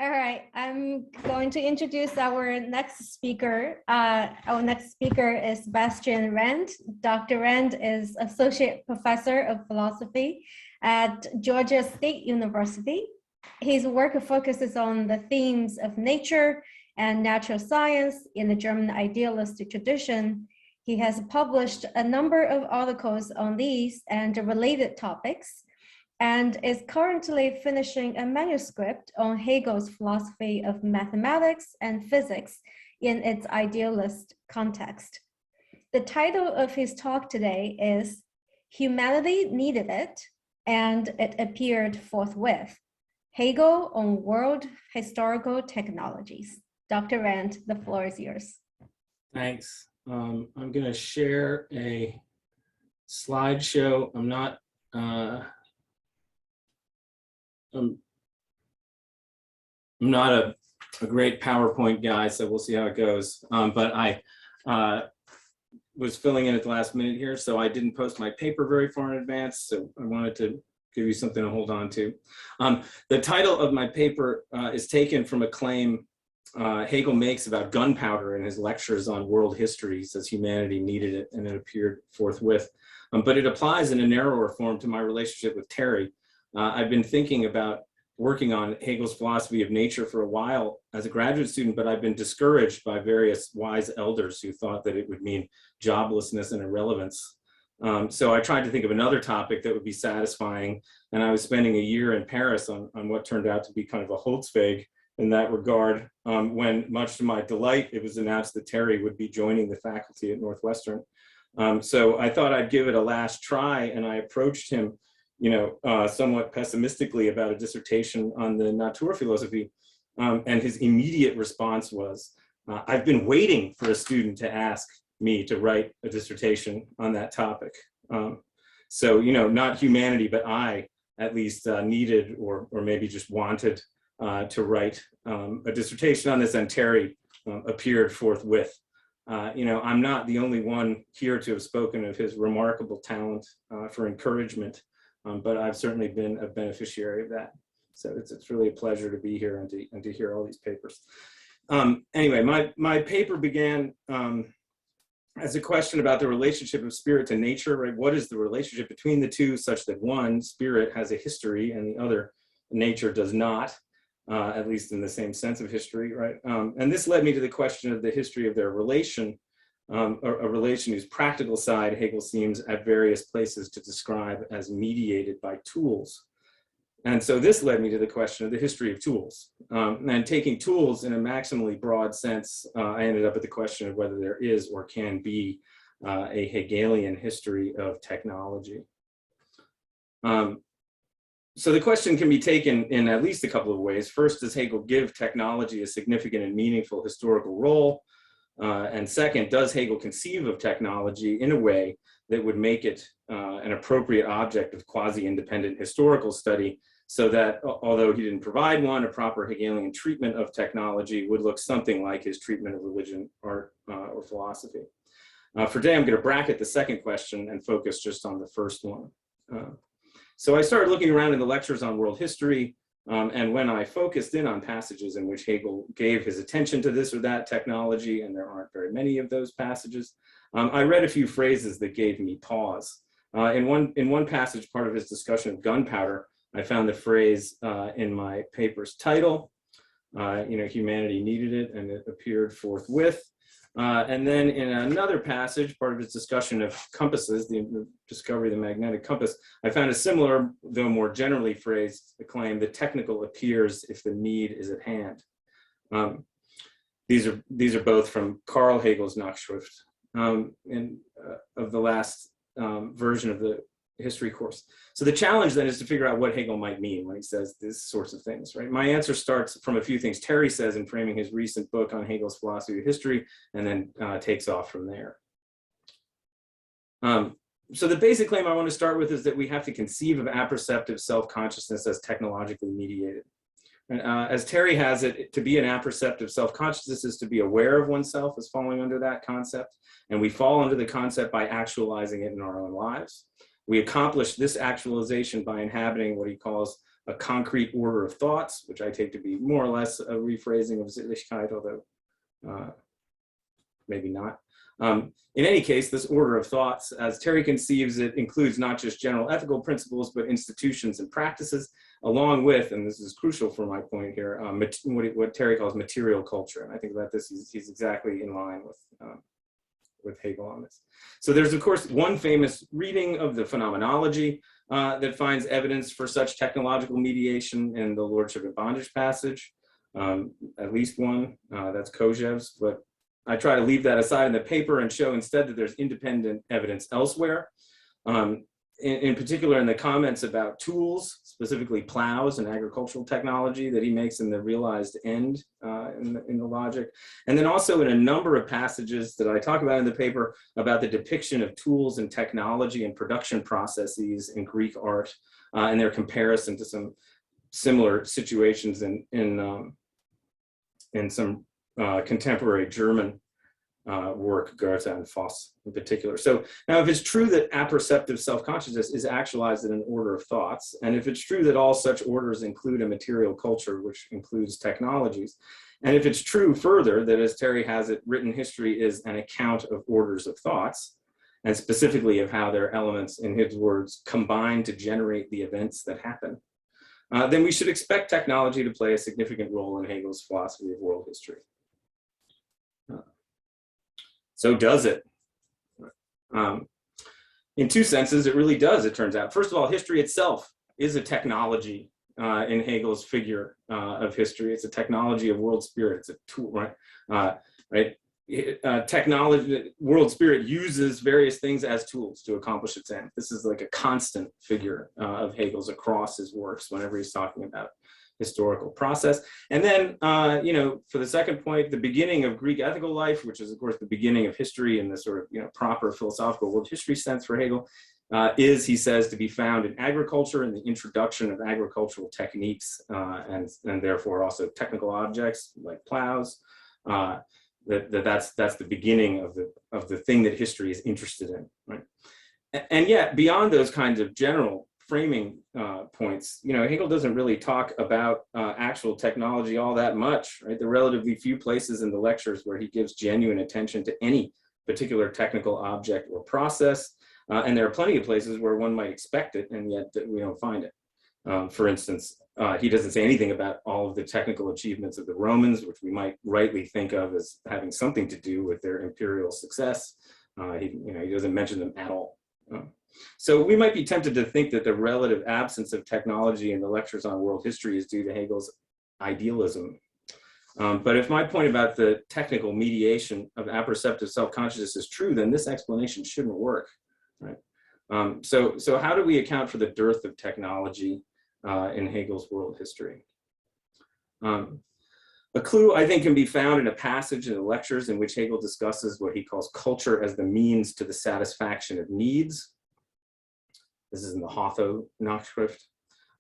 All right, I'm going to introduce our next speaker. Our next speaker is Sebastian Rand. Dr. Rand is Associate Professor of Philosophy at Georgia State University. His work focuses on the themes of nature and natural science in the German Idealist tradition. He has published a number of articles on these and related topics, and is currently finishing a manuscript on Hegel's philosophy of mathematics and physics in its idealist context. The title of his talk today is Humanity Needed It, and it appeared forthwith. Hegel on World Historical Technologies. Dr. Rand, the floor is yours. Thanks. I'm going to share a slideshow. I'm not a great PowerPoint guy, so we'll see how it goes. But I was filling in at the last minute here, so I didn't post my paper very far in advance, so I wanted to give you something to hold on to. The title of my paper is taken from a claim Hegel makes about gunpowder in his lectures on world history. He says humanity needed it, and it appeared forthwith. But it applies in a narrower form to my relationship with Terry. I've been thinking about working on Hegel's philosophy of nature for a while as a graduate student, but I've been discouraged by various wise elders who thought that it would mean joblessness and irrelevance. So I tried to think of another topic that would be satisfying, and I was spending a year in Paris on what turned out to be kind of a Holzweg in that regard, when, much to my delight, it was announced that Terry would be joining the faculty at Northwestern. So I thought I'd give it a last try, and I approached him somewhat pessimistically about a dissertation on the Naturphilosophie, and his immediate response was, I've been waiting for a student to ask me to write a dissertation on that topic. So, not humanity, but I at least needed or maybe just wanted to write a dissertation on this, and Terry appeared forthwith. I'm not the only one here to have spoken of his remarkable talent for encouragement. But I've certainly been a beneficiary of that. So it's really a pleasure to be here and to hear all these papers. Anyway, my paper began as a question about the relationship of spirit to nature, right? What is the relationship between the two, such that one, spirit, has a history and the other, nature, does not, at least in the same sense of history, right? And this led me to the question of the history of their relation, a relation whose practical side Hegel seems at various places to describe as mediated by tools. And so this led me to the question of the history of tools. And taking tools in a maximally broad sense, I ended up at the question of whether there is or can be a Hegelian history of technology. So the question can be taken in at least a couple of ways. First, does Hegel give technology a significant and meaningful historical role? And second, does Hegel conceive of technology in a way that would make it an appropriate object of quasi-independent historical study, so that although he didn't provide one, a proper Hegelian treatment of technology would look something like his treatment of religion, art, or philosophy? For today, I'm going to bracket the second question and focus just on the first one. So I started looking around in the lectures on world history, and when I focused in on passages in which Hegel gave his attention to this or that technology, and there aren't very many of those passages, I read a few phrases that gave me pause. In one passage, part of his discussion of gunpowder, I found the phrase in my paper's title, humanity needed it, and it appeared forthwith. And then in another passage, part of his discussion of compasses, the discovery of the magnetic compass, I found a similar, though more generally phrased, claim: the technical appears if the need is at hand. These are both from Carl Hegel's Nachschrift of the last version of the history course. So the challenge then is to figure out what Hegel might mean when he says these sorts of things, right? My answer starts from a few things Terry says in framing his recent book on Hegel's philosophy of history, and then takes off from there. So the basic claim I want to start with is that we have to conceive of apperceptive self-consciousness as technologically mediated. And, as Terry has it, to be an apperceptive self-consciousness is to be aware of oneself as falling under that concept, and we fall under the concept by actualizing it in our own lives. We accomplish this actualization by inhabiting what he calls a concrete order of thoughts, which I take to be more or less a rephrasing of Sittlichkeit, although maybe not. In any case, this order of thoughts, as Terry conceives it, includes not just general ethical principles, but institutions and practices, along with, and this is crucial for my point here, what Terry calls material culture. And I think about this, he's exactly in line with Hegel on this. So there's, of course, one famous reading of the phenomenology that finds evidence for such technological mediation in the Lordship and Bondage passage, at least one, that's Kozhev's, but I try to leave that aside in the paper and show instead that there's independent evidence elsewhere. In particular, in the comments about tools, specifically plows and agricultural technology that he makes in the realized end in the logic. And then also in a number of passages that I talk about in the paper about the depiction of tools and technology and production processes in Greek art and their comparison to some similar situations in some contemporary German work, Goethe and Voss in particular. So now if it's true that apperceptive self-consciousness is actualized in an order of thoughts, and if it's true that all such orders include a material culture, which includes technologies, and if it's true further that, as Terry has it, written history is an account of orders of thoughts, and specifically of how their elements, in his words, combine to generate the events that happen, then we should expect technology to play a significant role in Hegel's philosophy of world history. So does it? In two senses, it really does, it turns out. First of all, history itself is a technology in Hegel's figure of history. It's a technology of world spirit. It's a tool, right? Technology, world spirit uses various things as tools to accomplish its end. This is like a constant figure of Hegel's across his works whenever he's talking about historical process. And then, for the second point, the beginning of Greek ethical life, which is of course the beginning of history in the sort of, proper philosophical world history sense for Hegel, is, he says, to be found in agriculture and the introduction of agricultural techniques and therefore also technical objects like plows. That's the beginning of the thing that history is interested in, right? And yet, beyond those kinds of general framing points, Hegel doesn't really talk about actual technology all that much, right? There are relatively few places in the lectures where he gives genuine attention to any particular technical object or process, and there are plenty of places where one might expect it, and yet we don't find it. For instance, he doesn't say anything about all of the technical achievements of the Romans, which we might rightly think of as having something to do with their imperial success. He doesn't mention them at all. So we might be tempted to think that the relative absence of technology in the lectures on world history is due to Hegel's idealism. But if my point about the technical mediation of apperceptive self-consciousness is true, then this explanation shouldn't work, right? So how do we account for the dearth of technology in Hegel's world history? A clue, I think, can be found in a passage in the lectures in which Hegel discusses what he calls culture as the means to the satisfaction of needs. This is in the Hotho Nachschrift,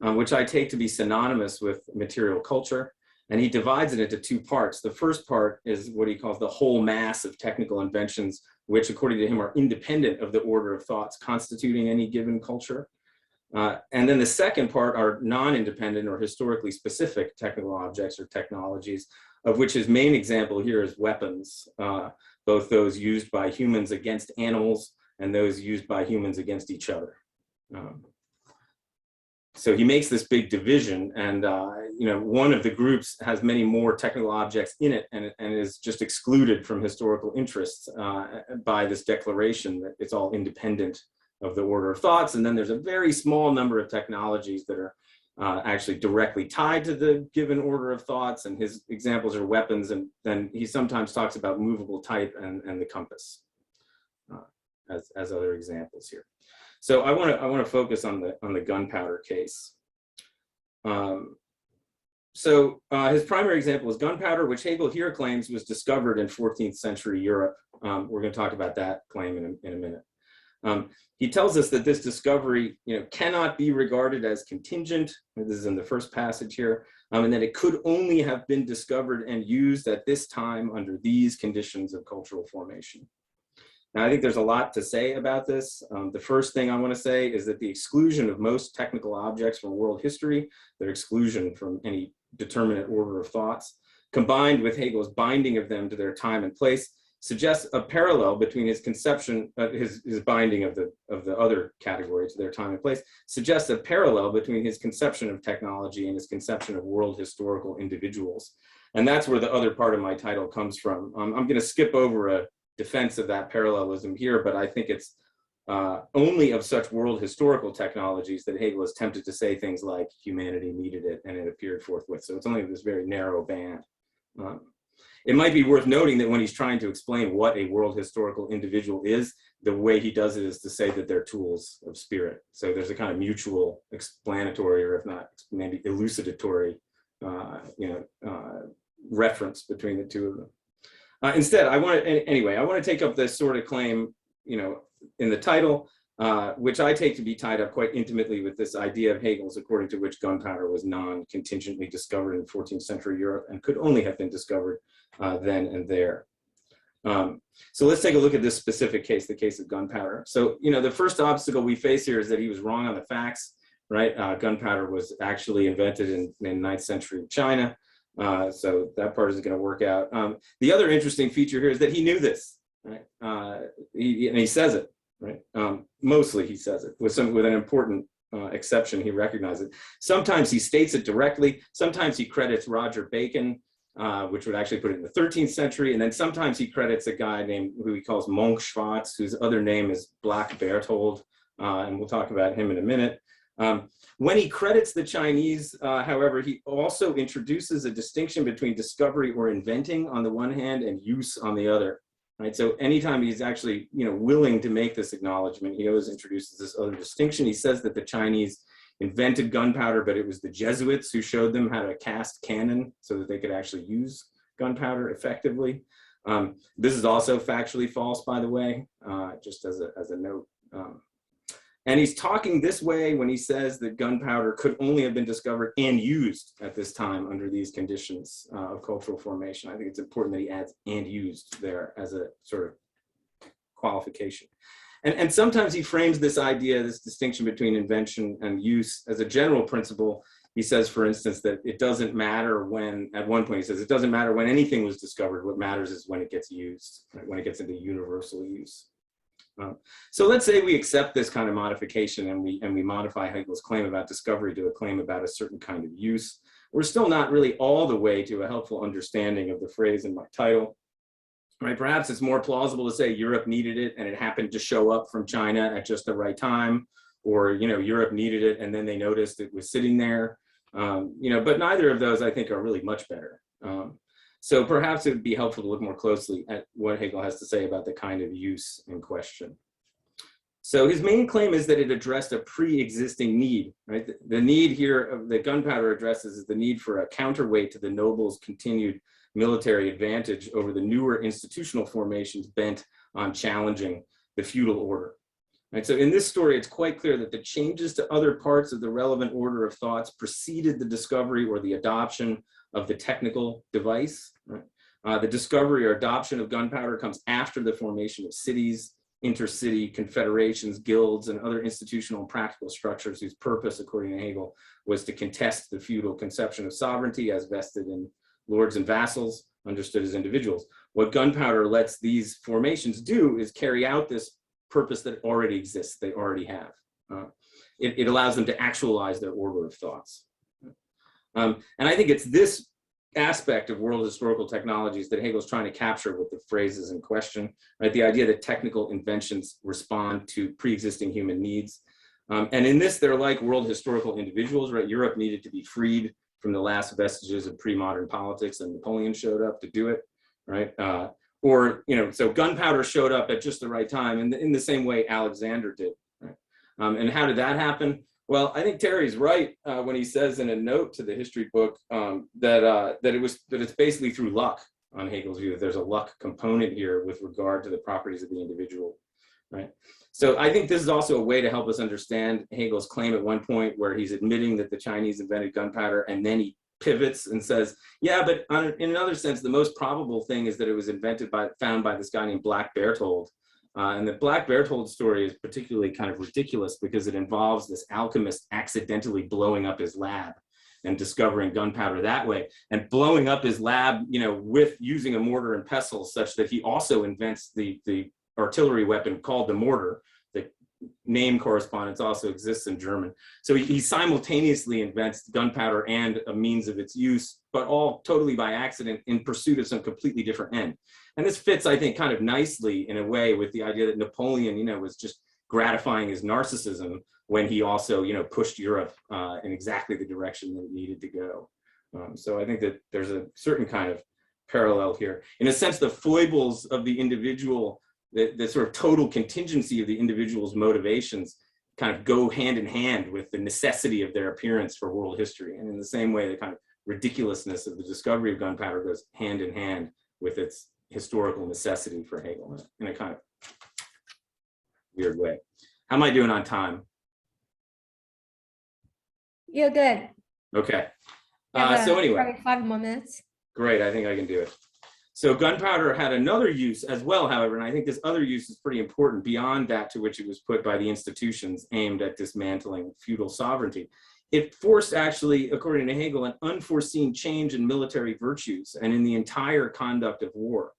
which I take to be synonymous with material culture. And he divides it into two parts. The first part is what he calls the whole mass of technical inventions, which according to him are independent of the order of thoughts constituting any given culture. And then the second part are non-independent or historically specific technical objects or technologies, of which his main example here is weapons, both those used by humans against animals and those used by humans against each other. So he makes this big division, and one of the groups has many more technical objects in it, and is just excluded from historical interests by this declaration that it's all independent of the order of thoughts. And then there's a very small number of technologies that are actually directly tied to the given order of thoughts, and his examples are weapons, and then he sometimes talks about movable type and the compass as other examples here. So I want to focus on the gunpowder case. His primary example is gunpowder, which Hegel here claims was discovered in 14th century Europe. We're going to talk about that claim in a minute. He tells us that this discovery, cannot be regarded as contingent. This is in the first passage here, and that it could only have been discovered and used at this time under these conditions of cultural formation. And I think there's a lot to say about this. The first thing I want to say is that the exclusion of most technical objects from world history, their exclusion from any determinate order of thoughts, combined with Hegel's binding of them to their time and place, suggests a parallel between his conception, his binding of the other categories to their time and place, suggests a parallel between his conception of technology and his conception of world historical individuals. And that's where the other part of my title comes from. I'm going to skip over a defense of that parallelism here, but I think it's only of such world historical technologies that Hegel is tempted to say things like humanity needed it and it appeared forthwith. So it's only this very narrow band. It might be worth noting that when he's trying to explain what a world historical individual is, the way he does it is to say that they're tools of spirit. So there's a kind of mutual explanatory, or if not maybe elucidatory, reference between the two of them. Instead, I want to take up this sort of claim, in the title, which I take to be tied up quite intimately with this idea of Hegel's, according to which gunpowder was non-contingently discovered in 14th century Europe and could only have been discovered then and there. So let's take a look at this specific case, the case of gunpowder. So, the first obstacle we face here is that he was wrong on the facts, right? Gunpowder was actually invented in 9th century China. So that part isn't going to work out. The other interesting feature here is that he knew this, right? And he says it, right? Mostly he says it with an important exception. He recognizes it. Sometimes he states it directly. Sometimes he credits Roger Bacon, which would actually put it in the 13th century. And then sometimes he credits a guy named, who he calls Monk Schwartz, whose other name is Black Berthold. And we'll talk about him in a minute. When he credits the Chinese, however, he also introduces a distinction between discovery or inventing on the one hand and use on the other, right? So anytime he's actually, willing to make this acknowledgement, he always introduces this other distinction. He says that the Chinese invented gunpowder, but it was the Jesuits who showed them how to cast cannon so that they could actually use gunpowder effectively. This is also factually false, by the way, just as a note. And he's talking this way when he says that gunpowder could only have been discovered and used at this time under these conditions of cultural formation. I think it's important that he adds "and used" there as a sort of qualification. And sometimes he frames this idea, this distinction between invention and use as a general principle. He says, for instance, that it doesn't matter when, at one point he says, it doesn't matter when anything was discovered. What matters is when it gets used, right? When it gets into universal use. So let's say we accept this kind of modification and we modify Hegel's claim about discovery to a claim about a certain kind of use. We're still not really all the way to a helpful understanding of the phrase in my title, right? Perhaps it's more plausible to say Europe needed it and it happened to show up from China at just the right time, or Europe needed it and then they noticed it was sitting there, but neither of those I think are really much better. So perhaps it would be helpful to look more closely at what Hegel has to say about the kind of use in question. So his main claim is that it addressed a pre-existing need, right? The need here that gunpowder addresses is the need for a counterweight to the nobles' continued military advantage over the newer institutional formations bent on challenging the feudal order. Right? So in this story, it's quite clear that the changes to other parts of the relevant order of thoughts preceded the discovery or the adoption of the technical device. Right? The discovery or adoption of gunpowder comes after the formation of cities, intercity confederations, guilds, and other institutional and practical structures whose purpose, according to Hegel, was to contest the feudal conception of sovereignty as vested in lords and vassals, understood as individuals. What gunpowder lets these formations do is carry out this purpose that already exists, they already have. It allows them to actualize their order of thoughts. And I think it's this aspect of world historical technologies that Hegel's trying to capture with the phrases in question, right? The idea that technical inventions respond to pre-existing human needs. And in this, they're like world historical individuals, right? Europe needed to be freed from the last vestiges of pre-modern politics, and Napoleon showed up to do it, right? So gunpowder showed up at just the right time, and in the same way Alexander did, right? And how did that happen? Well, I think Terry's right when he says in a note to the history book that it's basically through luck, on Hegel's view, that there's a luck component here with regard to the properties of the individual, right? So I think this is also a way to help us understand Hegel's claim at one point where he's admitting that the Chinese invented gunpowder, and then he pivots and says, yeah, but in another sense, the most probable thing is that it was found by this guy named Black Berthold, And the Black Berthold story is particularly kind of ridiculous because it involves this alchemist accidentally blowing up his lab and discovering gunpowder that way, and blowing up his lab, with using a mortar and pestle, such that he also invents the artillery weapon called the mortar. The name correspondence also exists in German. So he simultaneously invents gunpowder and a means of its use, but all totally by accident in pursuit of some completely different end. And this fits, I think, kind of nicely in a way with the idea that Napoleon, was just gratifying his narcissism when he also, pushed Europe in exactly the direction that it needed to go. So I think that there's a certain kind of parallel here. In a sense, the foibles of the individual, the sort of total contingency of the individual's motivations kind of go hand in hand with the necessity of their appearance for world history. And in the same way, the kind of ridiculousness of the discovery of gunpowder goes hand in hand with its historical necessity for Hegel in a kind of weird way. How am I doing on time? You're good. Okay. So anyway. Probably 5 more minutes. Great, I think I can do it. So gunpowder had another use as well, however, and I think this other use is pretty important beyond that to which it was put by the institutions aimed at dismantling feudal sovereignty. It forced, actually, according to Hegel, an unforeseen change in military virtues and in the entire conduct of war,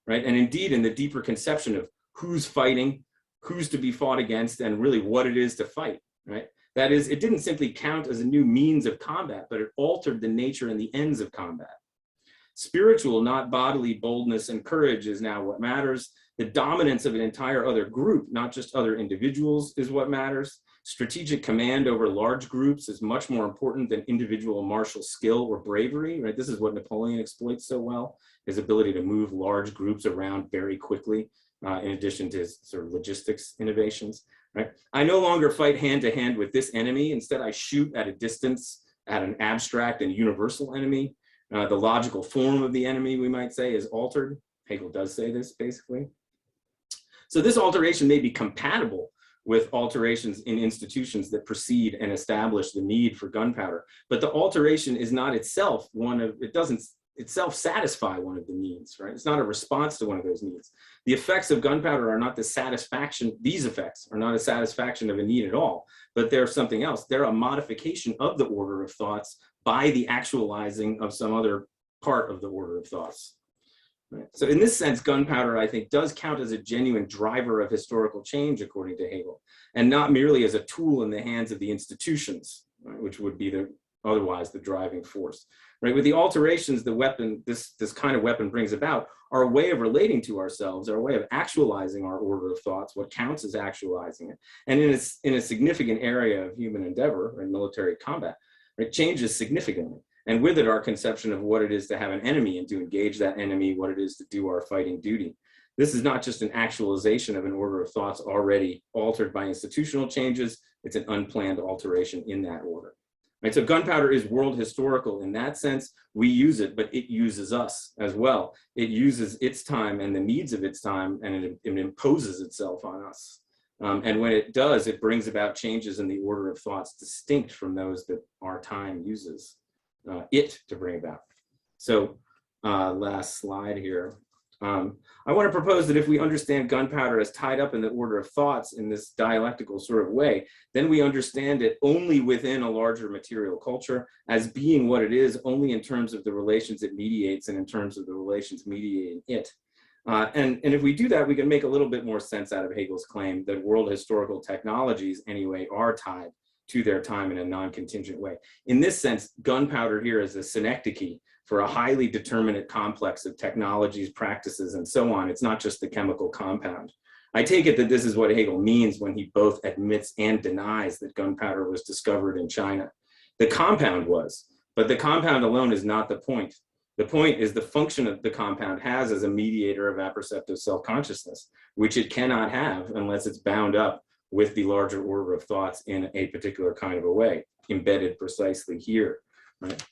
right? And indeed, in the deeper conception of who's fighting, who's to be fought against, and really what it is to fight, right? That is, it didn't simply count as a new means of combat, but it altered the nature and the ends of combat. Spiritual, not bodily boldness and courage is now what matters. The dominance of an entire other group, not just other individuals, is what matters. Strategic command over large groups is much more important than individual martial skill or bravery, right? This is what Napoleon exploits so well, his ability to move large groups around very quickly, in addition to his sort of logistics innovations, right? I no longer fight hand to hand with this enemy. Instead, I shoot at a distance at an abstract and universal enemy. The logical form of the enemy, we might say, is altered. Hegel does say this, basically. So this alteration may be compatible with alterations in institutions that precede and establish the need for gunpowder, but the alteration is not itself it doesn't itself satisfy one of the needs, right? It's not a response to one of those needs. The effects of gunpowder are not the satisfaction, these effects are not a satisfaction of a need at all, but they're something else. They're a modification of the order of thoughts by the actualizing of some other part of the order of thoughts. Right? So in this sense, gunpowder, I think, does count as a genuine driver of historical change, according to Hegel, and not merely as a tool in the hands of the institutions, right, which would be otherwise the driving force. Right? With the alterations the weapon, this kind of weapon brings about, are a way of relating to ourselves, our way of actualizing our order of thoughts, what counts as actualizing it. And in a significant area of human endeavor, right, military combat, it changes significantly. And with it, our conception of what it is to have an enemy and to engage that enemy, what it is to do our fighting duty. This is not just an actualization of an order of thoughts already altered by institutional changes, it's an unplanned alteration in that order. Right, so gunpowder is world historical in that sense. We use it, but it uses us as well. It uses its time and the needs of its time, and it imposes itself on us. And when it does, it brings about changes in the order of thoughts distinct from those that our time uses it to bring about. So last slide here. I want to propose that if we understand gunpowder as tied up in the order of thoughts in this dialectical sort of way, then we understand it only within a larger material culture as being what it is only in terms of the relations it mediates and in terms of the relations mediating it. And if we do that, we can make a little bit more sense out of Hegel's claim that world historical technologies, anyway, are tied to their time in a non-contingent way. In this sense, gunpowder here is a synecdoche for a highly determinate complex of technologies, practices, and so on. It's not just the chemical compound. I take it that this is what Hegel means when he both admits and denies that gunpowder was discovered in China. The compound was, but the compound alone is not the point. The point is the function of the compound has as a mediator of apperceptive self-consciousness, which it cannot have unless it's bound up with the larger order of thoughts in a particular kind of a way, embedded precisely here. Right?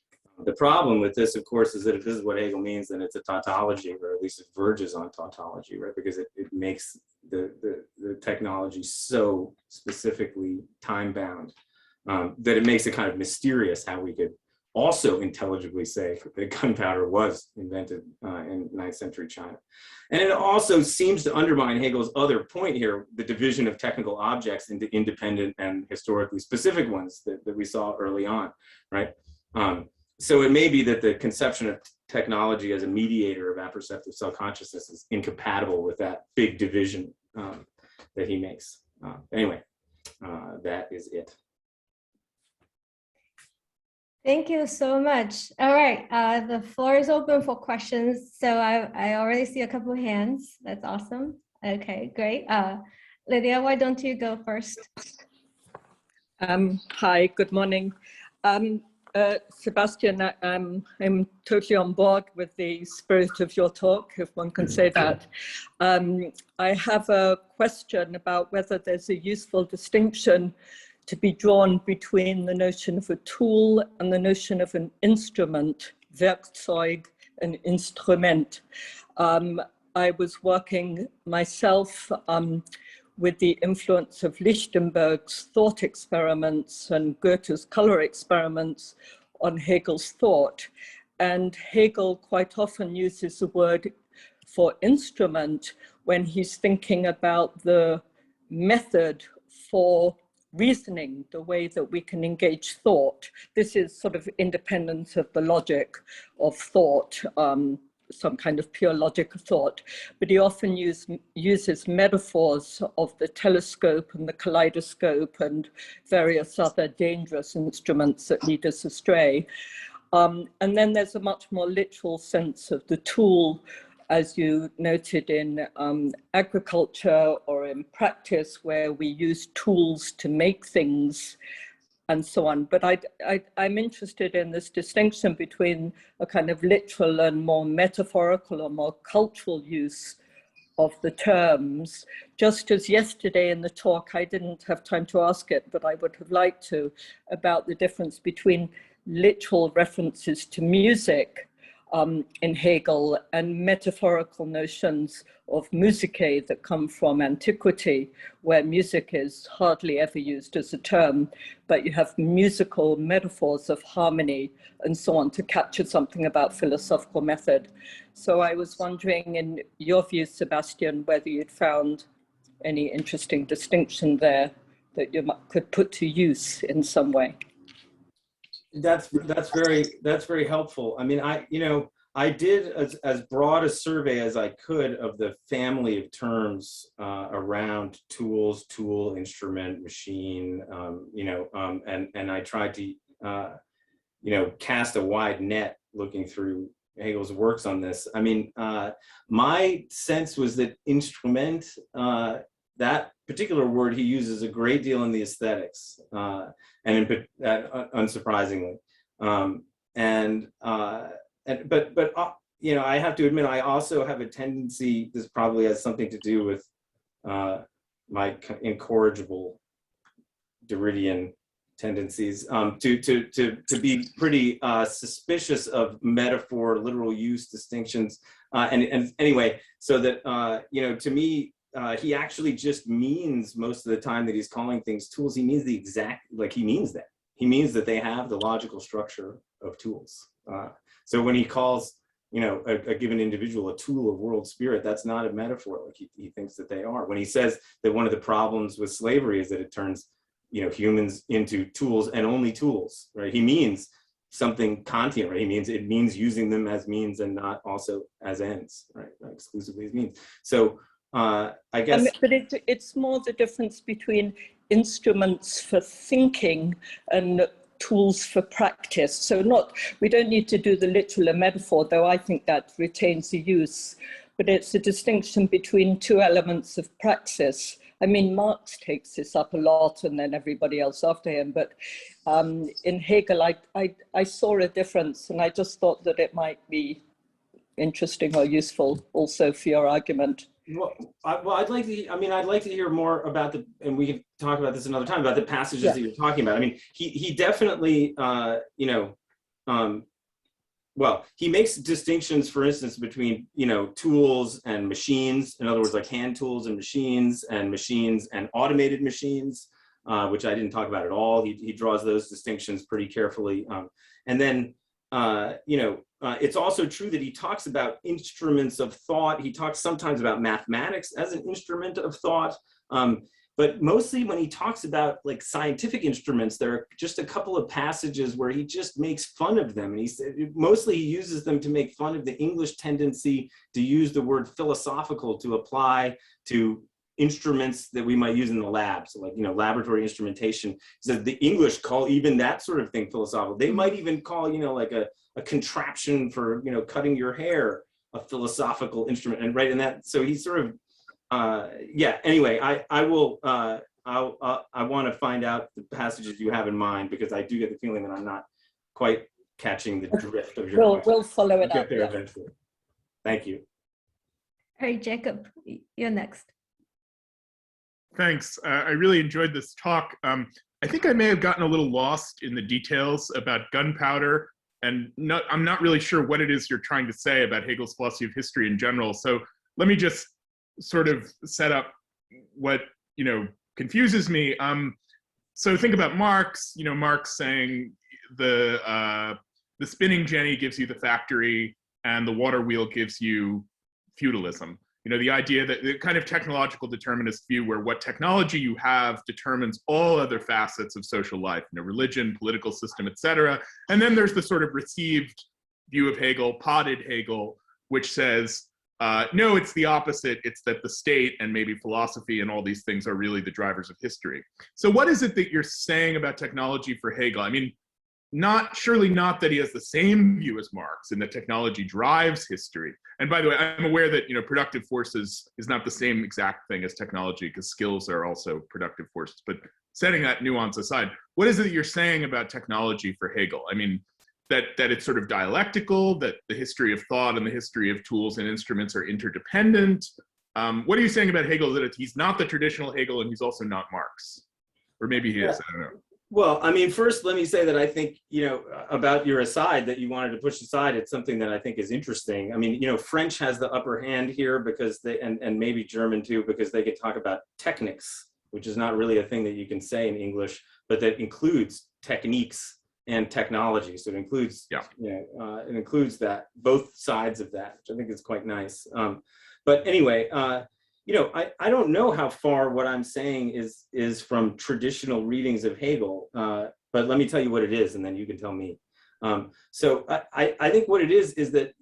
The problem with this, of course, is that if this is what Hegel means, then it's a tautology, or at least it verges on tautology, right? Because it makes the technology so specifically time-bound that it makes it kind of mysterious how we could also intelligibly say that gunpowder was invented in 9th century China. And it also seems to undermine Hegel's other point here, the division of technical objects into independent and historically specific ones that we saw early on, right? So it may be that the conception of technology as a mediator of apperceptive self-consciousness is incompatible with that big division that he makes. Anyway, that is it. Thank you so much. All right, the floor is open for questions. So I already see a couple of hands. That's awesome. Okay, great. Lydia, why don't you go first? Hi, good morning. Sebastian, I'm totally on board with the spirit of your talk, if one can say that. I have a question about whether there's a useful distinction to be drawn between the notion of a tool and the notion of an instrument, Werkzeug, an Instrument. I was working myself with the influence of Lichtenberg's thought experiments and Goethe's color experiments on Hegel's thought. And Hegel quite often uses the word for instrument when he's thinking about the method for reasoning, the way that we can engage thought. This is sort of independent of the logic of thought, some kind of pure logic of thought, but he often uses metaphors of the telescope and the kaleidoscope and various other dangerous instruments that lead us astray. And then there's a much more literal sense of the tool, as you noted in agriculture or in practice, where we use tools to make things and so on. But I'm interested in this distinction between a kind of literal and more metaphorical or more cultural use of the terms. Just as yesterday in the talk, I didn't have time to ask it, but I would have liked to, about the difference between literal references to music in Hegel and metaphorical notions of musicae that come from antiquity, where music is hardly ever used as a term, but you have musical metaphors of harmony and so on to capture something about philosophical method. So I was wondering, in your view, Sebastian, whether you'd found any interesting distinction there that you could put to use in some way. That's very helpful. I mean, I did as broad a survey as I could of the family of terms around tools, tool, instrument, machine, and I tried to cast a wide net looking through Hegel's works on this. I mean, my sense was that instrument, that particular word he uses a great deal in the aesthetics, and unsurprisingly, but I have to admit, I also have a tendency, this probably has something to do with my incorrigible Derridian tendencies, to be pretty suspicious of metaphor, literal use distinctions, and anyway, so that to me, he actually just means most of the time that he's calling things tools, he means the exact, he means that. He means that they have the logical structure of tools. So when he calls, a given individual a tool of world spirit, that's not a metaphor like he thinks that they are. When he says that one of the problems with slavery is that it turns, humans into tools and only tools, right? He means something Kantian, right? It means using them as means and not also as ends, right? Not exclusively as means. So I guess. But it's more the difference between instruments for thinking and tools for practice. So we don't need to do the literal and metaphor, though I think that retains the use, but it's a distinction between two elements of praxis. I mean, Marx takes this up a lot and then everybody else after him, but in Hegel, I saw a difference and I just thought that it might be interesting or useful also for your argument. Well, I'd like to hear more about and we can talk about this another time, about the passages that you're talking about. I mean, he definitely, he makes distinctions, for instance, between, tools and machines. In other words, like hand tools and machines and automated machines. which I didn't talk about at all. He draws those distinctions pretty carefully. And then, it's also true that he talks about instruments of thought. He talks sometimes about mathematics as an instrument of thought. But mostly when he talks about like scientific instruments, there are just a couple of passages where he just makes fun of them. And he said, mostly he uses them to make fun of the English tendency to use the word philosophical to apply to instruments that we might use in the lab. So like, laboratory instrumentation. He says the English call even that sort of thing philosophical. They might even call, like a contraption for, cutting your hair a philosophical instrument. And right in that, so he sort of, anyway, I want to find out the passages you have in mind, because I do get the feeling that I'm not quite catching the drift of your question. We'll follow it We'll up. get there eventually. Thank you. All right, Jacob, you're next. Thanks. I really enjoyed this talk. I think I may have gotten a little lost in the details about gunpowder, and I'm not really sure what it is you're trying to say about Hegel's philosophy of history in general. So let me just sort of set up what confuses me. So think about Marx. Marx saying the spinning jenny gives you the factory, and the water wheel gives you feudalism. The idea that the kind of technological determinist view where what technology you have determines all other facets of social life, religion, political system, etc. And then there's the sort of received view of Hegel, potted Hegel, which says, no, it's the opposite. It's that the state and maybe philosophy and all these things are really the drivers of history. So what is it that you're saying about technology for Hegel? I mean, surely not that he has the same view as Marx and that technology drives history. And by the way, I'm aware that productive forces is not the same exact thing as technology, because skills are also productive forces. But setting that nuance aside, what is it that you're saying about technology for Hegel? I mean, that it's sort of dialectical, that the history of thought and the history of tools and instruments are interdependent. What are you saying about Hegel, that he's not the traditional Hegel and he's also not Marx? Or maybe he is, I don't know. Well, I mean, first, let me say that I think, about your aside that you wanted to push aside, it's something that I think is interesting. I mean, French has the upper hand here because and maybe German too, because they could talk about techniques, which is not really a thing that you can say in English, but that includes techniques and technology. So it includes, it includes that, both sides of that, which I think is quite nice. But anyway, I don't know how far what I'm saying is from traditional readings of Hegel, but let me tell you what it is, and then you can tell me. So I think what it is that,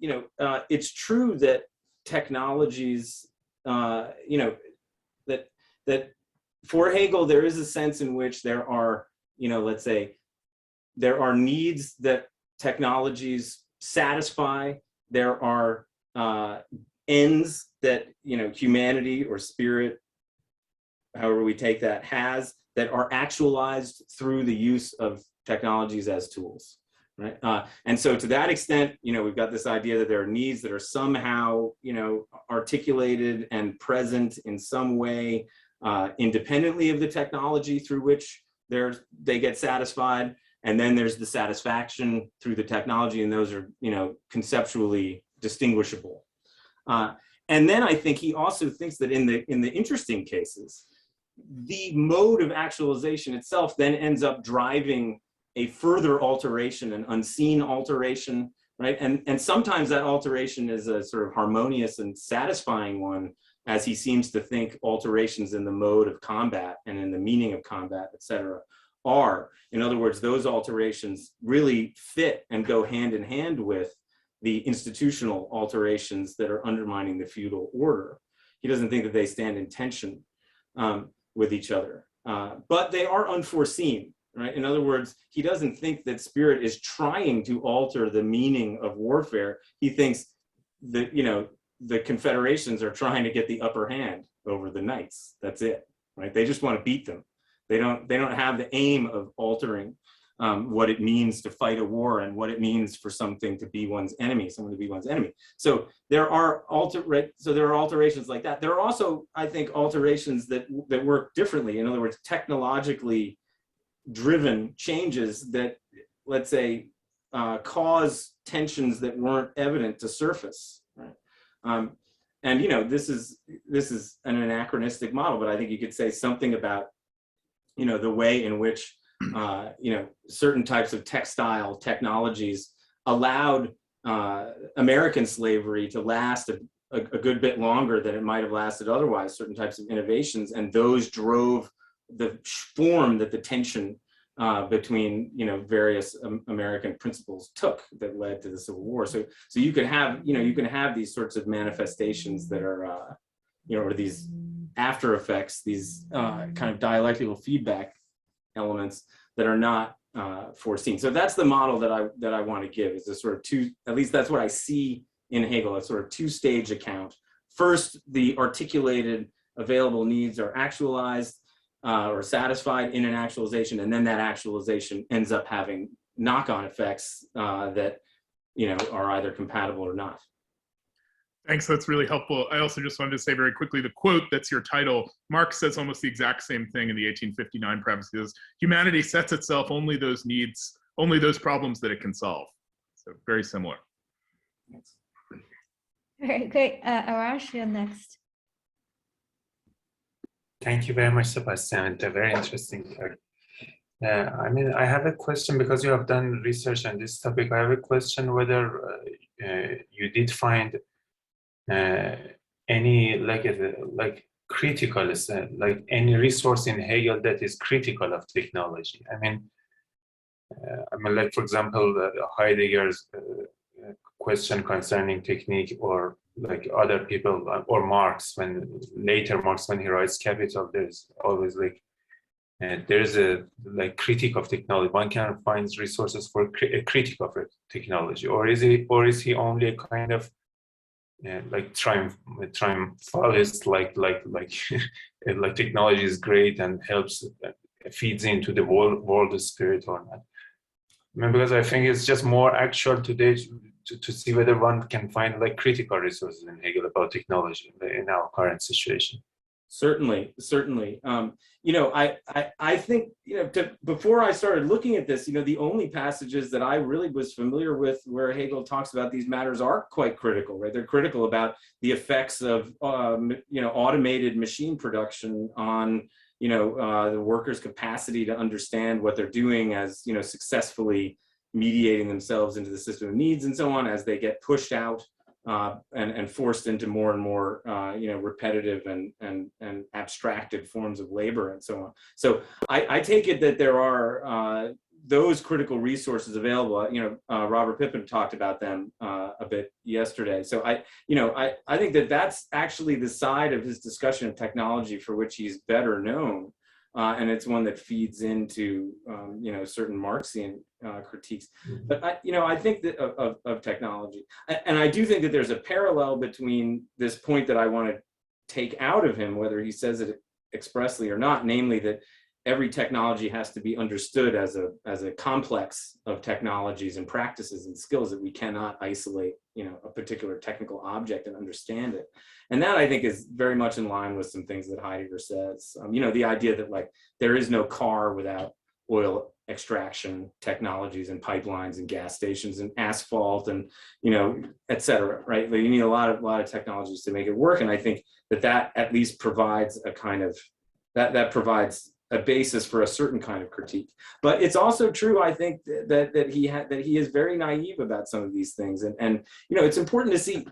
it's true that technologies, that for Hegel, there is a sense in which there are, let's say, there are needs that technologies satisfy. There are ends that humanity or spirit, however we take that, has, that are actualized through the use of technologies as tools, right? And so to that extent, we've got this idea that there are needs that are somehow articulated and present in some way independently of the technology through which they get satisfied. And then there's the satisfaction through the technology, and those are conceptually distinguishable. And then I think he also thinks that in the interesting cases, the mode of actualization itself then ends up driving a further alteration, an unseen alteration, right? And sometimes that alteration is a sort of harmonious and satisfying one, as he seems to think alterations in the mode of combat and in the meaning of combat, et cetera, are. In other words, those alterations really fit and go hand in hand with the institutional alterations that are undermining the feudal order. He doesn't think that they stand in tension with each other, but they are unforeseen, right? In other words, he doesn't think that spirit is trying to alter the meaning of warfare. He thinks that, the confederations are trying to get the upper hand over the knights. That's it, right? They just want to beat them. They don't have the aim of altering what it means to fight a war and what it means for something to be one's enemy, someone to be one's enemy. So there are alterations like that. There are also, I think, alterations that work differently. In other words, technologically driven changes that, let's say, cause tensions that weren't evident to surface, right? And this is an anachronistic model, but I think you could say something about the way in which, certain types of textile technologies allowed American slavery to last a good bit longer than it might have lasted otherwise, certain types of innovations, and those drove the form that the tension between various American principles took that led to the Civil War. So you can have these sorts of manifestations that are or these after effects, these kind of dialectical feedback elements that are not foreseen. So that's the model that I want to give, is a sort of at least that's what I see in Hegel, a sort of two-stage account. First, the articulated available needs are actualized or satisfied in an actualization, and then that actualization ends up having knock-on effects that are either compatible or not. Thanks, that's really helpful. I also just wanted to say very quickly, the quote that's your title, Marx says almost the exact same thing in the 1859 preface. He says, humanity sets itself only those needs, only those problems that it can solve. So very similar. Thanks. All right, great. Arash, you're next. Thank you very much, Sebastian. It's a very interesting talk. I mean, I have a question because you have done research on this topic. I have a question whether you did find any like critical, like any resource in Hegel that is critical of technology. I mean, like for example, Heidegger's question concerning technique, or like other people, or Marx, later Marx, when he writes Capital, there's always like there's a critique of technology. One can find resources for a critique of technology, or is he only a kind of like triumphalist, like technology is great and helps, feeds into the world spirit or not? I mean, because I think it's just more actual today to see whether one can find like critical resources in Hegel about technology in our current situation. Certainly. I think, before I started looking at this, the only passages that I really was familiar with where Hegel talks about these matters are quite critical, right? They're critical about the effects of, automated machine production on, the workers' capacity to understand what they're doing as, successfully mediating themselves into the system of needs and so on, as they get pushed out and forced into more and more, repetitive and abstracted forms of labor and so on. So I take it that there are those critical resources available. Robert Pippin talked about them a bit yesterday. So I think that that's actually the side of his discussion of technology for which he's better known. And it's one that feeds into, certain Marxian critiques. But I think that of technology, and I do think that there's a parallel between this point that I want to take out of him, whether he says it expressly or not, namely that every technology has to be understood as a complex of technologies and practices and skills, that we cannot isolate, a particular technical object and understand it. And that, I think, is very much in line with some things that Heidegger says. The idea that there is no car without oil extraction technologies and pipelines and gas stations and asphalt and, et cetera, right? You need a lot of technologies to make it work. And I think that at least provides a kind of, that provides a basis for a certain kind of critique. But it's also true, I think, that he is very naive about some of these things. And it's important to see.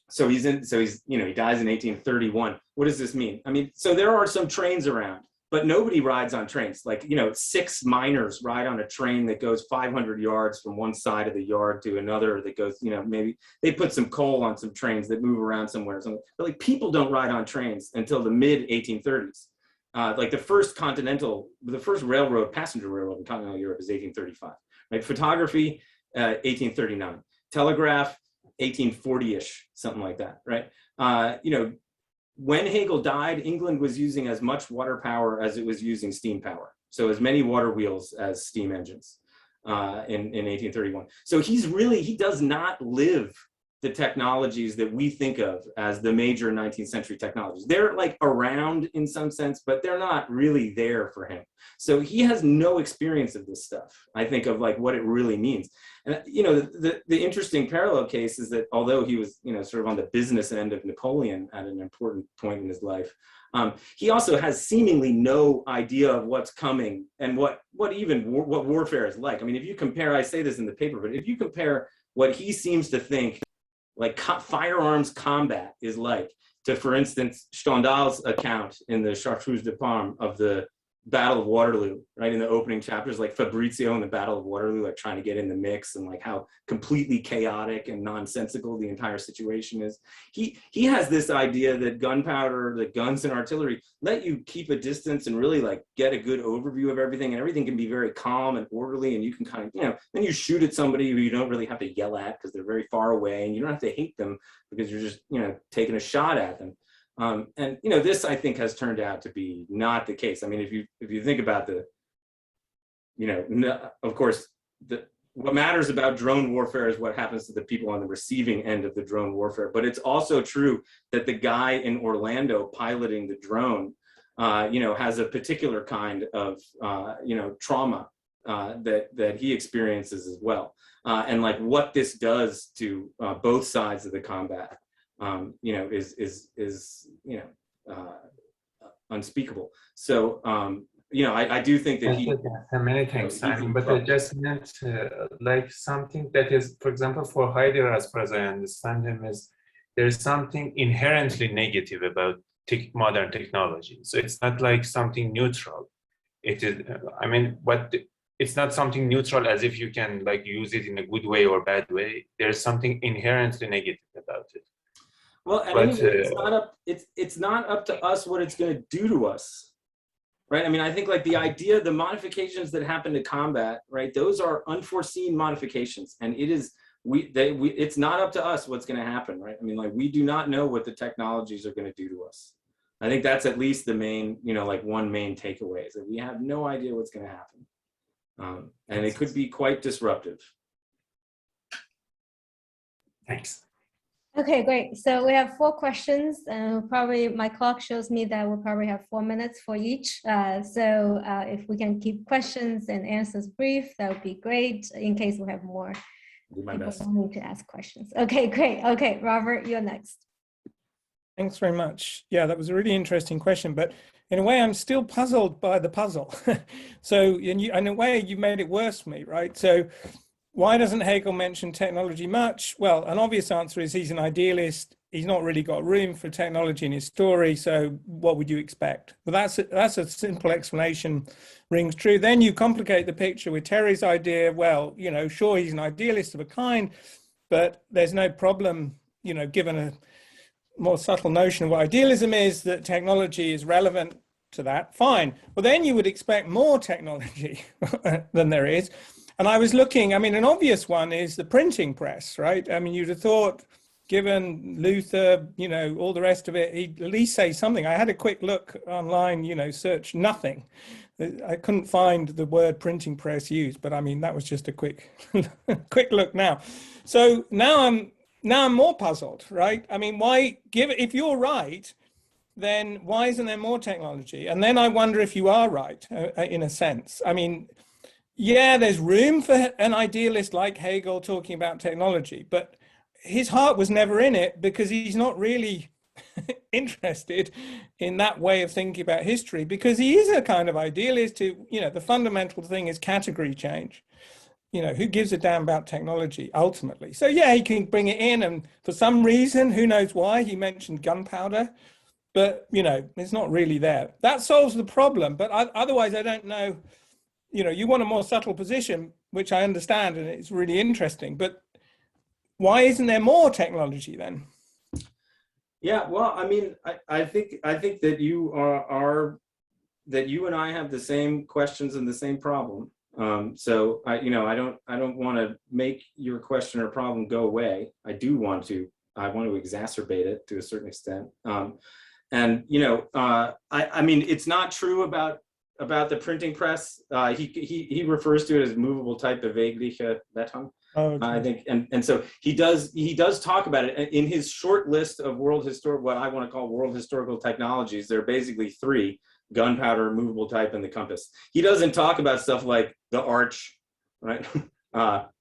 So he dies in 1831. What does this mean? I mean, so there are some trains around, but nobody rides on trains. 6 miners ride on a train that goes 500 yards from one side of the yard to another, that goes, maybe they put some coal on some trains that move around somewhere. But people don't ride on trains until the mid 1830s. The first railroad, passenger railroad in continental Europe is 1835. Right? Photography, 1839. Telegraph, 1840-ish, something like that, right? When Hegel died, England was using as much water power as it was using steam power. So as many water wheels as steam engines in 1831. So he does not live the technologies that we think of as the major 19th century technologies. They're like around in some sense, but they're not really there for him. So he has no experience of this stuff, I think, of like what it really means. And, you know, the interesting parallel case is that although he was, you know, sort of on the business end of Napoleon at an important point in his life, he also has seemingly no idea of what's coming and what warfare is like. I mean, if you compare, I say this in the paper, but if you compare what he seems to think like firearms combat is like to, for instance, Stendhal's account in the Chartreuse de Parme of the Battle of Waterloo, right? In the opening chapters, like Fabrizio in the Battle of Waterloo, like trying to get in the mix, and like how completely chaotic and nonsensical the entire situation is. He has this idea that gunpowder, the guns and artillery let you keep a distance and really like get a good overview of everything, and everything can be very calm and orderly, and you can kind of, you know, then you shoot at somebody who you don't really have to yell at because they're very far away, and you don't have to hate them because you're just, you know, taking a shot at them. And you know, this I think has turned out to be not the case. I mean, if you think about the, you know, of course, what matters about drone warfare is what happens to the people on the receiving end of the drone warfare. But it's also true that the guy in Orlando piloting the drone, you know, has a particular kind of, you know, trauma that he experiences as well, and like what this does to both sides of the combat. You know, is you know, unspeakable. So you know, I do think that he. Many thanks, Simon. But I just meant like something that is, for example, for Heidegger, as far as I understand him, is there is something inherently negative about modern technology. So it's not like something neutral. It is. I mean, it's not something neutral as if you can like use it in a good way or bad way. There's something inherently negative about it. Well, anyway, it's not up to us what it's going to do to us, right? I mean, I think like the idea, the modifications that happen to combat, right? Those are unforeseen modifications, and it is it's not up to us what's going to happen, right? I mean, like we do not know what the technologies are going to do to us. I think that's at least the main, you know, like one main takeaway is that we have no idea what's going to happen, and it could be quite disruptive. Thanks. Okay, great. So we have 4 questions, and probably my clock shows me that we'll probably have 4 minutes for each. So if we can keep questions and answers brief, that would be great in case we have more people wanting to ask questions. Okay, great. Okay, Robert, you're next. Thanks very much. Yeah, that was a really interesting question, but in a way, I'm still puzzled by the puzzle. So in a way, you made it worse for me, right? So why doesn't Hegel mention technology much? Well, an obvious answer is he's an idealist. He's not really got room for technology in his story. So what would you expect? But that's a simple explanation, rings true. Then you complicate the picture with Terry's idea. Well, you know, sure, he's an idealist of a kind, but there's no problem, you know, given a more subtle notion of what idealism is, that technology is relevant to that. Fine. Well, then you would expect more technology than there is. And I was looking, I mean, an obvious one is the printing press, right? I mean, you'd have thought, given Luther, you know, all the rest of it, he'd at least say something. I had a quick look online, you know, search nothing. I couldn't find the word printing press used, but I mean, that was just a quick look now. So now I'm more puzzled, right? I mean, if you're right, then why isn't there more technology? And then I wonder if you are right, in a sense. I mean, yeah, there's room for an idealist like Hegel talking about technology, but his heart was never in it because he's not really interested in that way of thinking about history, because he is a kind of idealist who, you know, the fundamental thing is category change. You know, who gives a damn about technology ultimately? So yeah, he can bring it in, and for some reason, who knows why, he mentioned gunpowder, but you know, it's not really there. That solves the problem, but otherwise I don't know. You know, you want a more subtle position, which I understand, and it's really interesting, but why isn't there more technology then? Yeah, well, I mean, I think that you that you and I have the same questions and the same problem. So I don't want to make your question or problem go away. I want to exacerbate it to a certain extent. And you know, I mean, it's not true about the printing press. He refers to it as movable type bewegliche Beton. Okay. I think, and so he does talk about it in his short list of what I want to call world historical technologies. There are basically three: gunpowder, movable type, and the compass. He doesn't talk about stuff like the arch, right?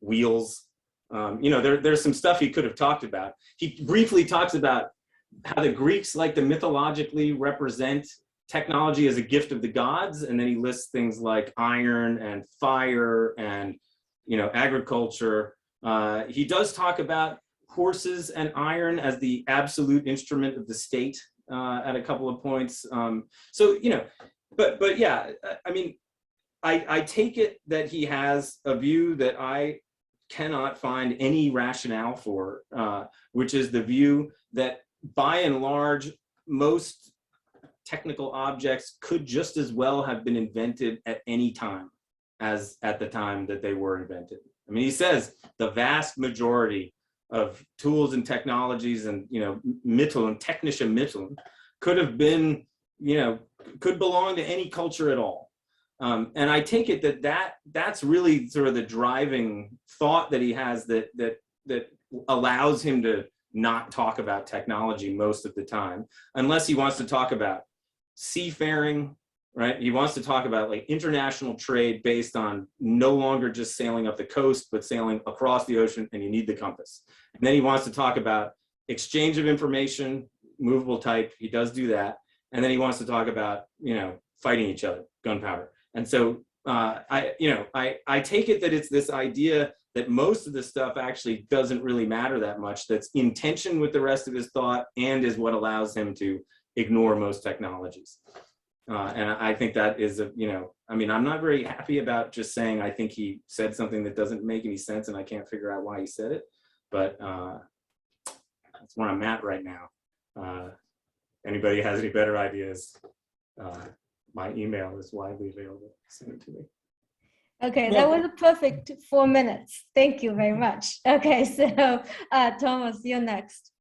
Wheels. There's some stuff he could have talked about. He briefly talks about how the Greeks like to mythologically represent technology as a gift of the gods, and then he lists things like iron and fire and agriculture. He does talk about horses and iron as the absolute instrument of the state at a couple of points. But yeah, I mean, I take it that he has a view that I cannot find any rationale for, which is the view that by and large, most technical objects could just as well have been invented at any time as at the time that they were invented. I mean, he says the vast majority of tools and technologies and, Mittel and technische Mittel could have been, could belong to any culture at all. And I take it that's really sort of the driving thought that he has that allows him to not talk about technology most of the time, unless he wants to talk about seafaring, right? He wants to talk about like international trade based on no longer just sailing up the coast, but sailing across the ocean, and you need the compass. And then he wants to talk about exchange of information, movable type. He does do that. And then he wants to talk about, fighting each other, gunpowder. And so I take it that it's this idea that most of the stuff actually doesn't really matter that much, that's in tension with the rest of his thought and is what allows him to ignore most technologies. And I think that is, I'm not very happy about just saying I think he said something that doesn't make any sense and I can't figure out why he said it, but that's where I'm at right now. Anybody has any better ideas? My email is widely available. Send it to me. Okay, that was a perfect 4 minutes. Thank you very much. Okay, so Thomas, you're next.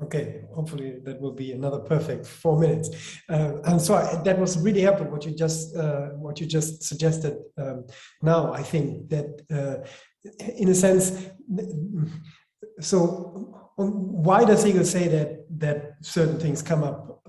Okay, hopefully that will be another perfect 4 minutes. I'm sorry, that was really helpful what you just suggested. Now I think that in a sense, so why does Hegel say that certain things come up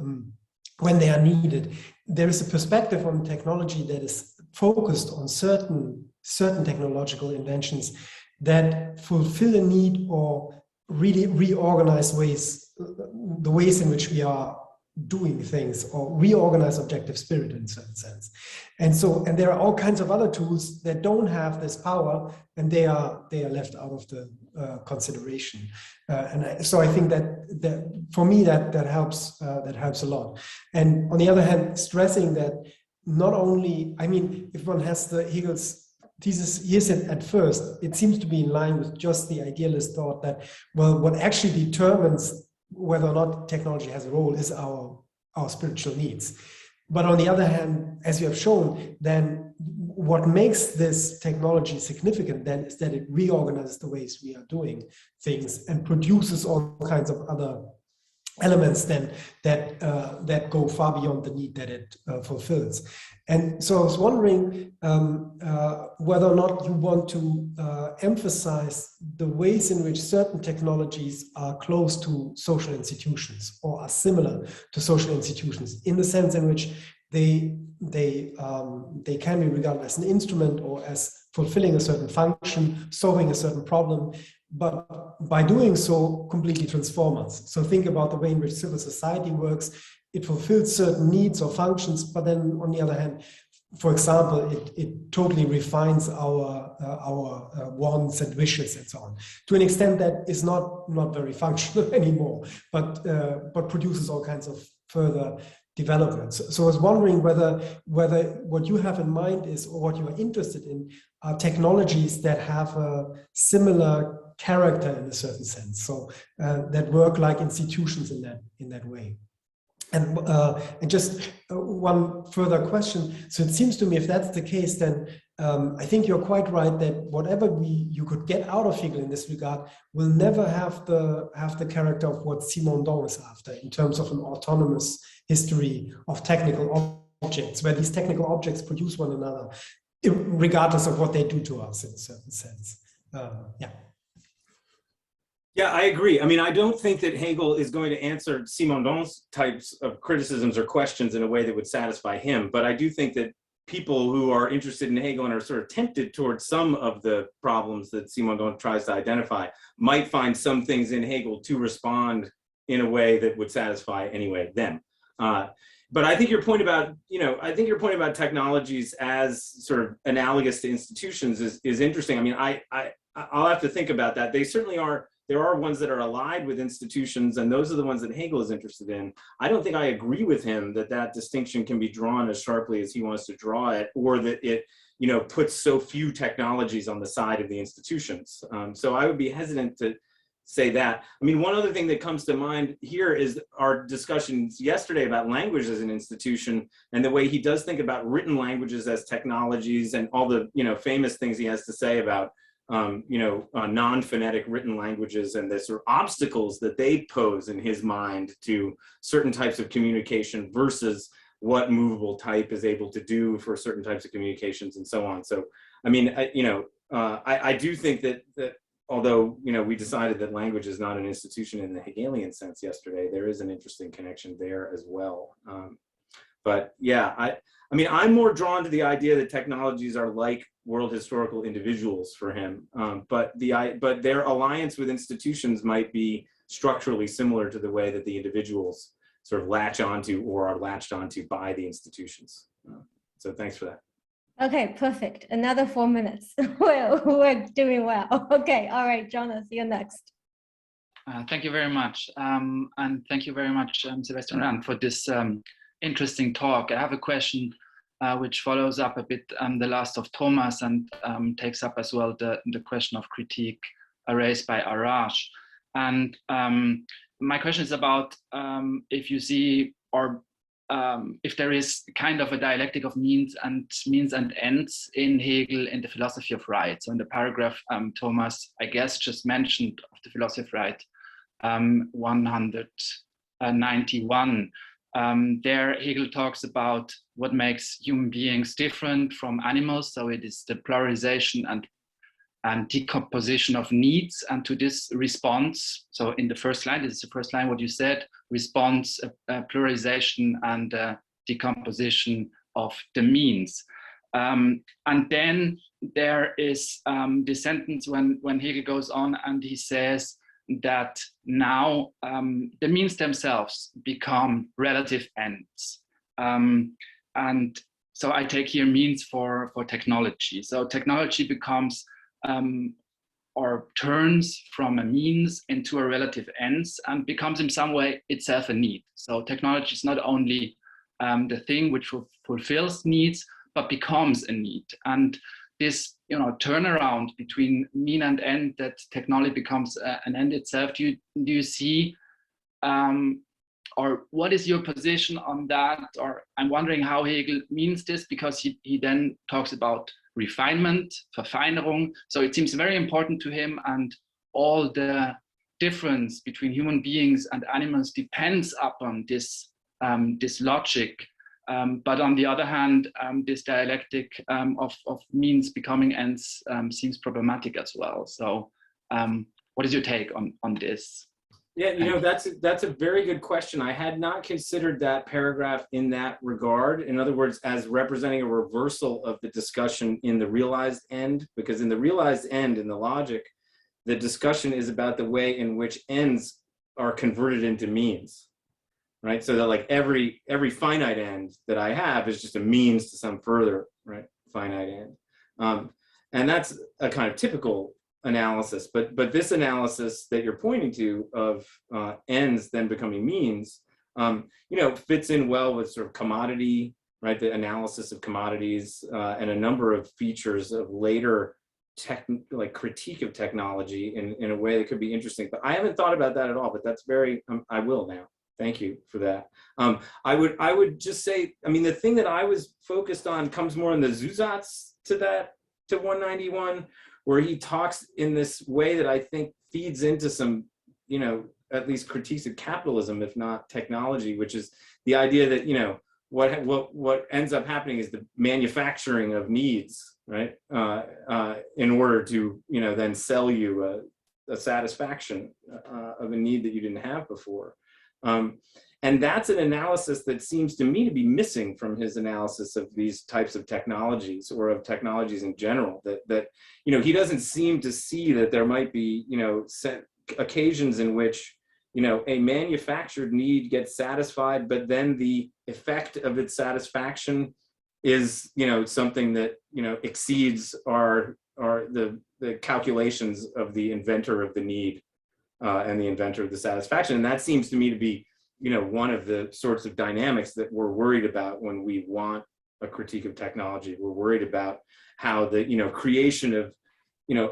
when they are needed? There is a perspective on technology that is focused on certain technological inventions that fulfill a need or really reorganize the ways in which we are doing things, or reorganize objective spirit in a certain sense. And there are all kinds of other tools that don't have this power, and they are left out of the consideration. So I think that for me that helps a lot. And on the other hand, stressing that not only, if one has the Hegel's thesis, he said at first, it seems to be in line with just the idealist thought that, well, what actually determines whether or not technology has a role is our spiritual needs. But on the other hand, as you have shown, then what makes this technology significant then is that it reorganizes the ways we are doing things and produces all kinds of other elements then that go far beyond the need that it fulfills. And so I was wondering whether or not you want to emphasize the ways in which certain technologies are close to social institutions or are similar to social institutions, in the sense in which they can be regarded as an instrument or as fulfilling a certain function, solving a certain problem, but by doing so, completely transform us. So think about the way in which civil society works. It fulfills certain needs or functions, but then on the other hand, for example, it totally refines our wants and wishes and so on, to an extent that is not very functional anymore, but produces all kinds of further developments. So I was wondering whether what you have in mind is, or what you are interested in, are technologies that have a similar character in a certain sense, so that work like institutions in that way. And just one further question. So it seems to me, if that's the case, then I think you're quite right that whatever you could get out of Hegel in this regard will never have the character of what Simondon is after, in terms of an autonomous history of technical objects, where these technical objects produce one another, regardless of what they do to us in a certain sense. Yeah. Yeah, I agree. I mean, I don't think that Hegel is going to answer Simondon's types of criticisms or questions in a way that would satisfy him. But I do think that people who are interested in Hegel and are sort of tempted towards some of the problems that Simondon tries to identify might find some things in Hegel to respond in a way that would satisfy anyway them. But I think your point about, I think your point about technologies as sort of analogous to institutions is interesting. I mean, I'll have to think about that. They certainly are. There are ones that are allied with institutions, and those are the ones that Hegel is interested in. I don't think I agree with him that that distinction can be drawn as sharply as he wants to draw it, or that it, puts so few technologies on the side of the institutions. So I would be hesitant to say that. I mean, one other thing that comes to mind here is our discussions yesterday about language as an institution, and the way he does think about written languages as technologies, and all the famous things he has to say about non-phonetic written languages and the sort of obstacles that they pose in his mind to certain types of communication versus what movable type is able to do for certain types of communications and so on. So, I mean, I do think that although, we decided that language is not an institution in the Hegelian sense yesterday, there is an interesting connection there as well. But yeah, I mean, I'm more drawn to the idea that technologies are like world historical individuals for him, but their alliance with institutions might be structurally similar to the way that the individuals sort of latch onto or are latched onto by the institutions. So thanks for that. Okay, perfect. Another 4 minutes. We're doing well. Okay, all right, Jonas, you're next. Thank you very much. And thank you very much, Sebastian Rand, for this interesting talk. I have a question which follows up a bit the last of Thomas and takes up as well the question of critique raised by Arash. And my question is about if you see, or if there is kind of a dialectic of means and ends in Hegel in the philosophy of right. So in the paragraph Thomas, I guess, just mentioned of the philosophy of right, 191. There Hegel talks about what makes human beings different from animals. So it is the pluralization and decomposition of needs, and to this response. So in the first line, this is the first line, what you said, response, pluralization and decomposition of the means. And then there is the sentence when Hegel goes on and he says that now the means themselves become relative ends. And so I take here means for technology. So technology becomes or turns from a means into a relative ends and becomes in some way itself a need. So technology is not only the thing which fulfills needs, but becomes a need. And this turnaround between mean and end, that technology becomes an end itself, do you see, or what is your position on that? Or I'm wondering how Hegel means this, because he then talks about refinement, Verfeinerung. So it seems very important to him, and all the difference between human beings and animals depends upon this, this logic. But on the other hand, this dialectic of means becoming ends seems problematic as well. So what is your take on this? Yeah, that's a very good question. I had not considered that paragraph in that regard. In other words, as representing a reversal of the discussion in the realized end, because in the realized end, in the logic, the discussion is about the way in which ends are converted into means, right? So that like every finite end that I have is just a means to some further, right, finite end. And that's a kind of typical analysis, but this analysis that you're pointing to of ends then becoming means, fits in well with sort of commodity, right? The analysis of commodities and a number of features of later critique of technology in a way that could be interesting. But I haven't thought about that at all. But that's very, I will now. Thank you for that. I would just say, I mean, the thing that I was focused on comes more in the Zusatz to 191. Where he talks in this way that I think feeds into some, at least critiques of capitalism, if not technology, which is the idea that, what ends up happening is the manufacturing of needs, right? In order to, then sell you a satisfaction of a need that you didn't have before. And that's an analysis that seems to me to be missing from his analysis of these types of technologies, or of technologies in general, that he doesn't seem to see that there might be, occasions in which, a manufactured need gets satisfied, but then the effect of its satisfaction is, something that, exceeds the calculations of the inventor of the need and the inventor of the satisfaction. And that seems to me to be, one of the sorts of dynamics that we're worried about when we want a critique of technology. We're worried about how the, creation of,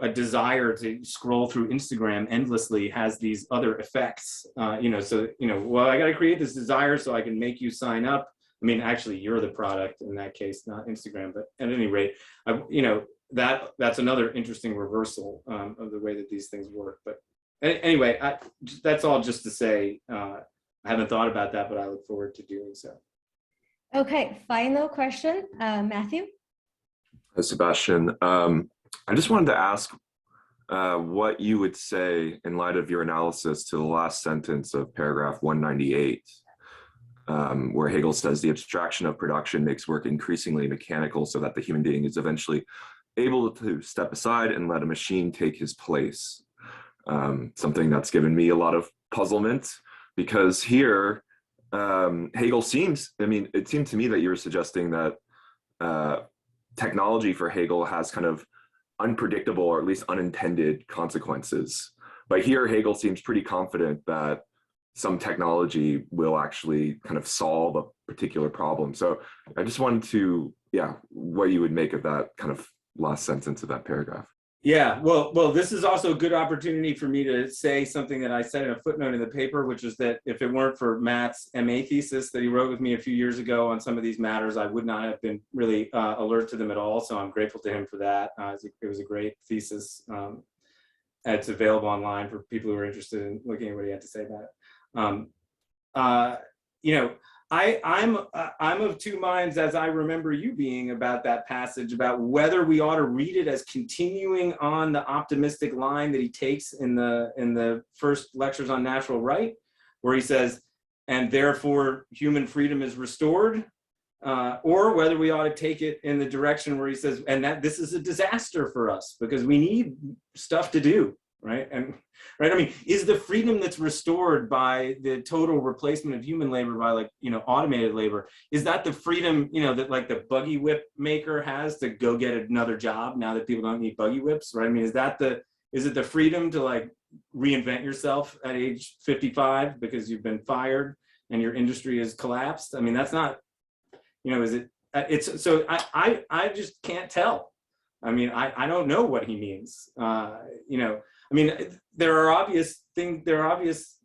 a desire to scroll through Instagram endlessly has these other effects, so, well, I got to create this desire so I can make you sign up. I mean, actually, you're the product in that case, not Instagram, but at any rate, that's another interesting reversal of the way that these things work. But anyway, that's all just to say, I haven't thought about that, but I look forward to doing so. Okay, final question, Matthew. Hi, Sebastian. I just wanted to ask what you would say in light of your analysis to the last sentence of paragraph 198, where Hegel says the abstraction of production makes work increasingly mechanical so that the human being is eventually able to step aside and let a machine take his place. Something that's given me a lot of puzzlement, because here Hegel seems, it seemed to me that you were suggesting that technology for Hegel has kind of unpredictable, or at least unintended consequences. But here Hegel seems pretty confident that some technology will actually kind of solve a particular problem. So I just wanted to, what you would make of that kind of last sentence of that paragraph. Yeah, well, this is also a good opportunity for me to say something that I said in a footnote in the paper, which is that if it weren't for Matt's MA thesis that he wrote with me a few years ago on some of these matters, I would not have been really alert to them at all. So I'm grateful to him for that. It was a great thesis. It's available online for people who are interested in looking at what he had to say about it. I'm of two minds, as I remember you being, about that passage, about whether we ought to read it as continuing on the optimistic line that he takes in the first lectures on natural right, where he says, and therefore human freedom is restored, or whether we ought to take it in the direction where he says, and that this is a disaster for us because we need stuff to do. Right. And right. I mean, is the freedom that's restored by the total replacement of human labor by automated labor, is that the freedom, that like the buggy whip maker has to go get another job now that people don't need buggy whips? Right. I mean, is it the freedom to like reinvent yourself at age 55 because you've been fired and your industry has collapsed? I mean, that's not, is it, it's so I just can't tell. I mean, I don't know what he means. I mean, there are obvious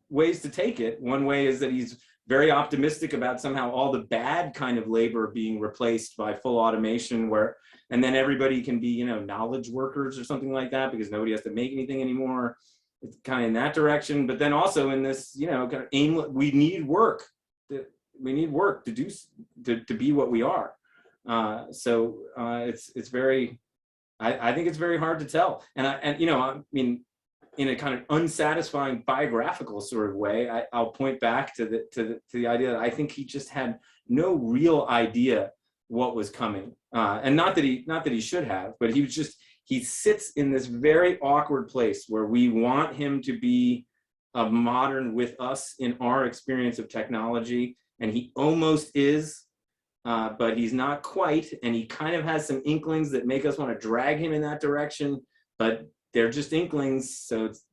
ways to take it. One way is that he's very optimistic about somehow all the bad kind of labor being replaced by full automation, and then everybody can be, knowledge workers or something like that because nobody has to make anything anymore. It's kind of in that direction. But then also in this, kind of aimless, we need work. We need work to do to be what we are. So it's very. I think it's very hard to tell, I mean, in a kind of unsatisfying biographical sort of way, I'll point back to the idea that I think he just had no real idea what was coming, and not that he should have, but he sits in this very awkward place where we want him to be a modern with us in our experience of technology, and he almost is. But he's not quite, and he kind of has some inklings that make us want to drag him in that direction, but they're just inklings, so it's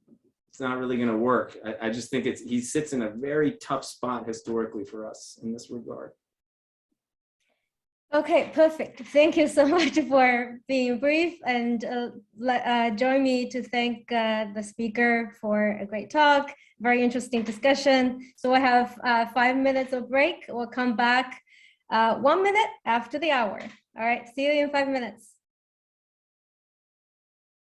not really going to work. I just think he sits in a very tough spot historically for us in this regard. Okay, perfect. Thank you so much for being brief, and join me to thank the speaker for a great talk, very interesting discussion. So I have 5 minutes of break. We'll come back 1 minute after the hour. All right, see you in 5 minutes.